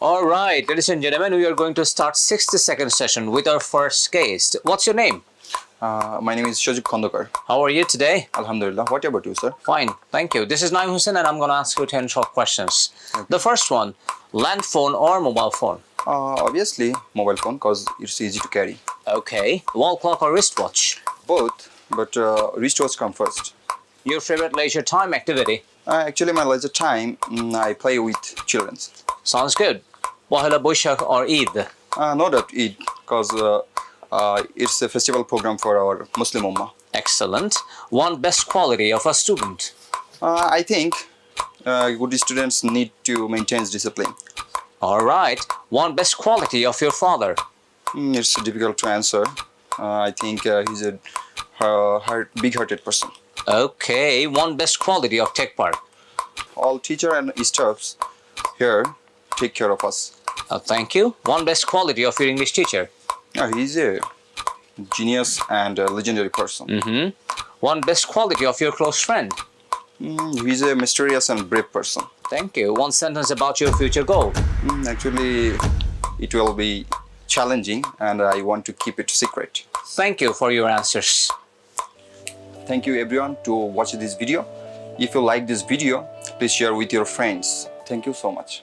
All right, ladies and gentlemen, we are going to start 62nd session with our first guest. What's your name? My name is 𝗙𝗵𝗶𝗹𝗶. How are you today? Alhamdulillah. What about you, sir? Fine, thank you. This is Naim Hussain and I'm going to ask you 10 short questions. Okay. The first one, land phone or mobile phone? Obviously, mobile phone because it's easy to carry. Okay. Wall clock or wristwatch? Both, but wristwatch come first. Your favorite leisure time activity? Actually, my leisure time, I play with children. Sounds good. Pahela Boishakh or Eid? No doubt Eid because it's a festival program for our Muslim Ummah. Excellent. One best quality of a student? I think good students need to maintain discipline. All right. One best quality of your father? It's difficult to answer. I think he's a big-hearted person. Okay. One best quality of Tech Park? All teacher and staffs here take care of us. Thank you. One best quality of your English teacher? He's a genius and a legendary person. One best quality of your close friend? He's a mysterious and brave person. Thank you. One sentence about your future goal? Actually, it will be challenging and I want to keep it secret. Thank you for your answers. Thank you everyone to watch this video. If you like this video, please share with your friends. Thank you so much.